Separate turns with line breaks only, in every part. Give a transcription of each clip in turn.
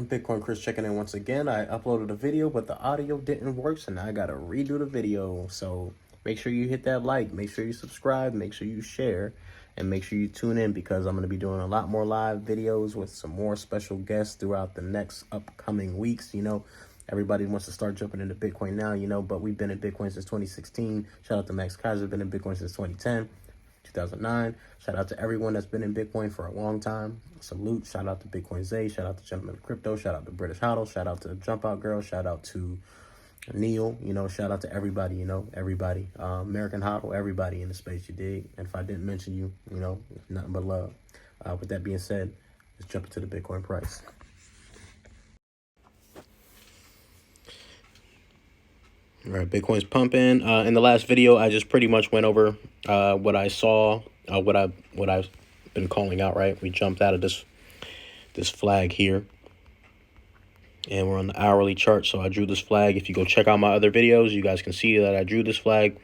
Bitcoin Chris checking in once again. I uploaded a video, but the audio didn't work, so now I gotta redo the video. So make sure you hit that like, make sure you subscribe, make sure you share, and make sure you tune in because I'm gonna be doing a lot more live videos with some more special guests throughout the next upcoming weeks. Everybody wants to start jumping into Bitcoin now, but we've been in Bitcoin since 2016. Shout out to Max Kaiser, been in Bitcoin since 2010. 2009. Shout out to everyone that's been in Bitcoin for a long time. Salute. Shout out to Bitcoin Zay. Shout out to Gentleman of Crypto. Shout out to British Hodl. Shout out to Jump Out Girl. Shout out to Neil. Shout out to everybody, everybody. American Hodl, everybody in the space, you dig? And if I didn't mention you, nothing but love. With that being said, let's jump into the Bitcoin price. All right, Bitcoin's pumping. In the last video, I just pretty much went over what I saw, what I've been calling out. Right, we jumped out of this flag here, and we're on the hourly chart. So I drew this flag. If you go check out my other videos, you guys can see that I drew this flag,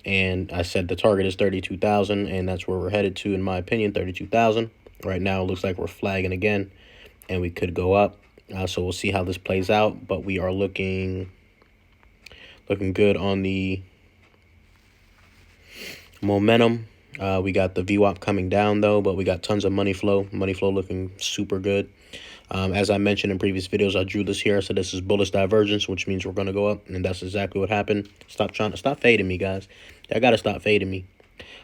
and I said the target is 32,000, and that's where we're headed to, in my opinion, 32,000. Right now, it looks like we're flagging again, and we could go up. So we'll see how this plays out, but we are looking good on the momentum. We got the VWAP coming down though, but we got tons of money flow. Money flow looking super good. As I mentioned in previous videos, I drew this here. So this is bullish divergence, which means we're going to go up, and that's exactly what happened. Stop fading me, guys. I got to stop fading me.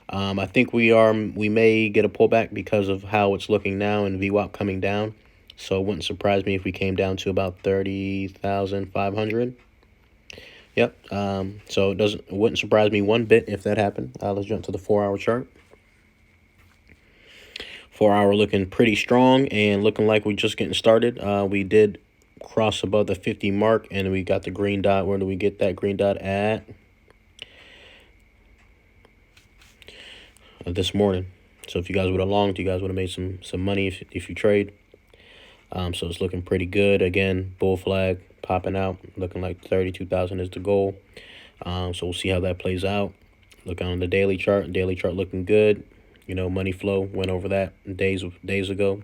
I think we may get a pullback because of how it's looking now and VWAP coming down. So it wouldn't surprise me if we came down to about 30,500. Yep. So it wouldn't surprise me one bit if that happened. Let's jump to the 4-hour chart. 4-hour looking pretty strong and looking like we're just getting started. We did cross above the 50 mark, and we got the green dot. Where do we get that green dot at? This morning. So if you guys would have longed, you guys would have made some money if you trade. So it's looking pretty good. Again, bull flag popping out, looking like 32,000 is the goal. So we'll see how that plays out. Look on the daily chart. Daily chart looking good. Money flow, went over that days ago.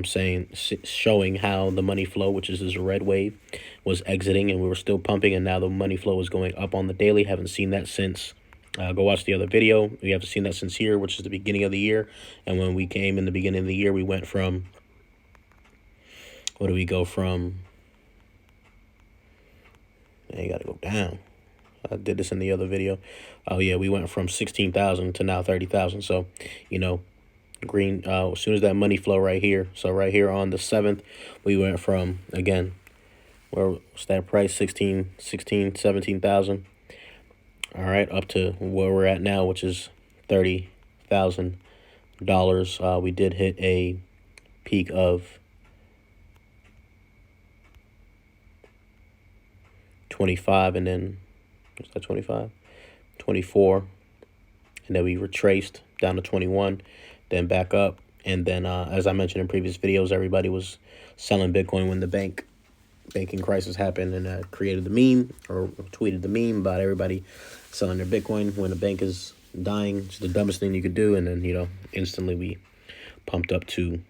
Showing how the money flow, which is this red wave, was exiting, and we were still pumping, and now the money flow is going up on the daily. Haven't seen that since. Go watch the other video. We haven't seen that since here, which is the beginning of the year. And when we came in the beginning of the year, we went from, what do we go from? You got to go down. I did this in the other video. Oh, yeah, we went from 16,000 to now 30,000. So, green, as soon as that money flow right here. So right here on the 7th, we went from, again, what's that price? 17,000. All right, up to where we're at now, which is $30,000. We did hit a peak of 25, and then what's that, 25, 24, and then we retraced down to 21, then back up, and then as I mentioned in previous videos, everybody was selling Bitcoin when the banking crisis happened, and created the meme, or tweeted the meme about everybody selling their Bitcoin when the bank is dying. It's the dumbest thing you could do. And then instantly we pumped up to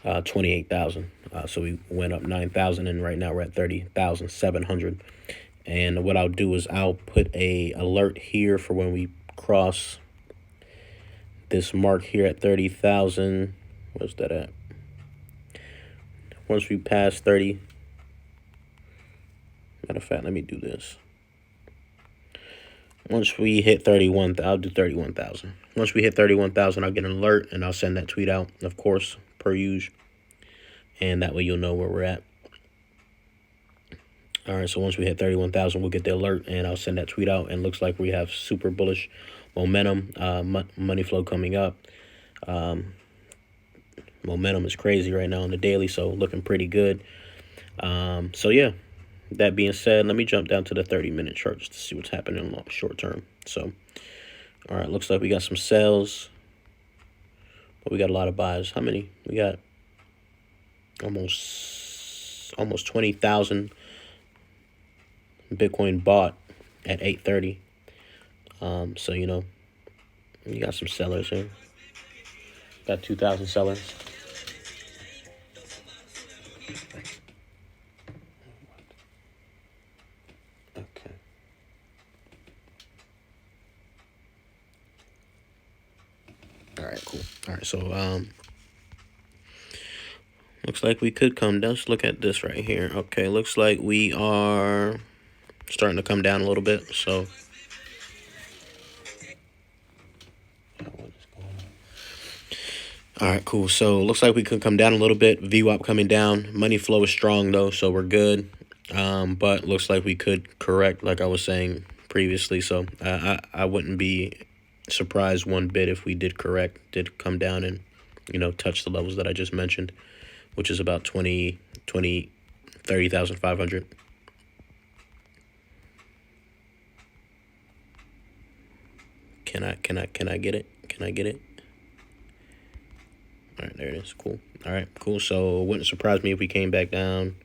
28,000. So we went up 9,000, and right now we're at 30,700. And what I'll do is I'll put a alert here for when we cross this mark here at 30,000. Where's that at? Once we pass 30, matter of fact, let me do this. Once we hit 31, I'll do 31,000. Once we hit 31,000, I'll get an alert, and I'll send that tweet out, of course, per usual. And that way you'll know where we're at. All right, so once we hit 31,000, we'll get the alert, and I'll send that tweet out. And looks like we have super bullish momentum, money flow coming up. Momentum is crazy right now on the daily, so looking pretty good. So yeah, that being said, let me jump down to the 30-minute chart just to see what's happening in the short term. So, all right, looks like we got some sells, but we got a lot of buys. How many? We got almost 20,000 Bitcoin bought at 8:30. So you got some sellers here. Got 2,000 sellers. All right, so looks like we could come down. Let's look at this right here. Okay, looks like we are starting to come down a little bit. So all right, cool. So looks like we could come down a little bit. VWAP coming down. Money flow is strong though, so we're good. But looks like we could correct, like I was saying previously. So I wouldn't be surprised one bit if we did come down and, you know, touch the levels that I just mentioned, which is about 30,500. Can I get it? Can I get it? All right, there it is. Cool. All right, cool. So it wouldn't surprise me if we came back down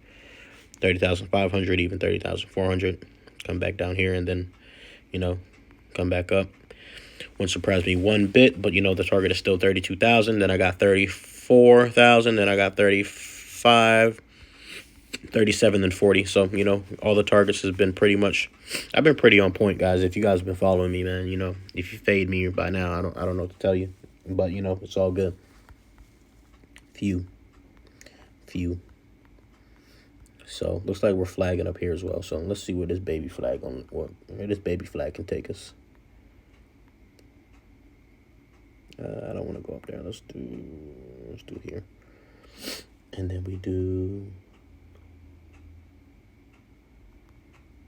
30,500, even 30,400. Come back down here and then, you know, come back up. Wouldn't surprise me one bit, but, you know, the target is still 32,000. Then I got 34,000. Then I got 35, 37, and 40. So, you know, all the targets has been pretty much, I've been pretty on point, guys. If you guys have been following me, man, you know, if you fade me by now, I don't know what to tell you, but, you know, it's all good. Few. So looks like we're flagging up here as well. So let's see where this baby flag can take us. I don't want to go up there. Let's do here, and then we do.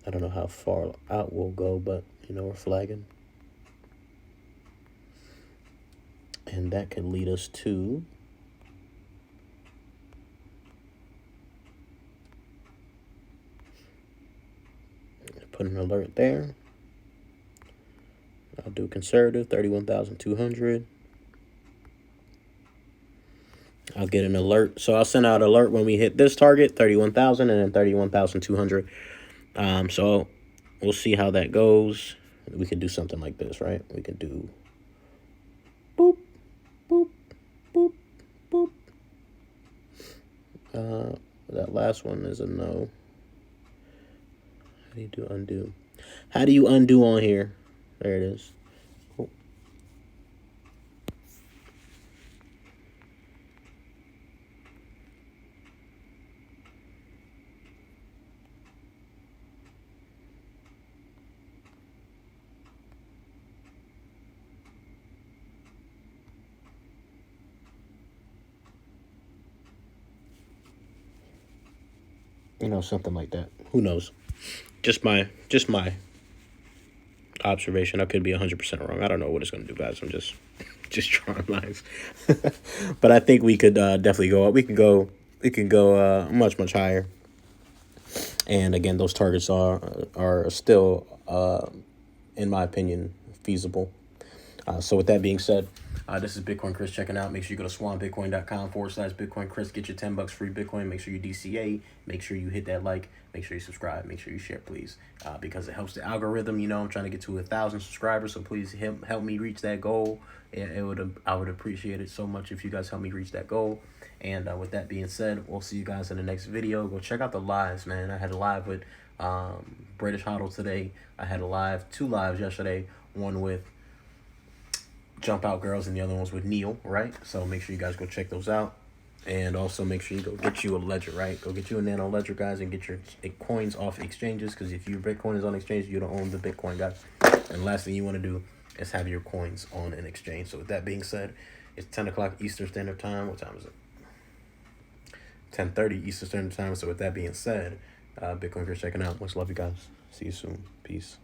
I don't know how far out we'll go, but, you know, we're flagging, and that could lead us to. Put an alert there. I'll do conservative, 31,200. I'll get an alert. So I'll send out an alert when we hit this target, 31,000, and then 31,200. So we'll see how that goes. We could do something like this, right? We could do boop, boop, boop, boop. That last one is a no. How do you do undo? How do you undo on here? There it is. Cool. You know, something like that. Who knows? Just my observation. I could be 100% wrong. I don't know what it's going to do, guys. I'm just drawing lines. But I think we could definitely go up. We could go much higher. And again, those targets are still, in my opinion, feasible. So with that being said, this is Bitcoin Chris checking out. Make sure you go to swanbitcoin.com/Bitcoin Chris. Get your $10 free Bitcoin. Make sure you DCA. Make sure you hit that like. Make sure you subscribe. Make sure you share, please, because it helps the algorithm. You know, I'm trying to get to 1,000 subscribers, so please help me reach that goal. I would appreciate it so much if you guys help me reach that goal. And with that being said, we'll see you guys in the next video. Go check out the lives, man. I had a live with British Hodl today. I had two lives yesterday. One with Jump Out Girls and the other ones with Neil, right? So make sure you guys go check those out. And also make sure you go get you a ledger, right? Go get you a nano ledger, guys, and get your coins off exchanges, because if your Bitcoin is on exchange, you don't own the Bitcoin, guys. And last thing you want to do is have your coins on an exchange. So with that being said, it's 10 o'clock Eastern Standard Time. What time is it? 10:30 Eastern Standard Time. So with that being said, Bitcoin Chris checking out. Much love, you guys. See you soon. Peace.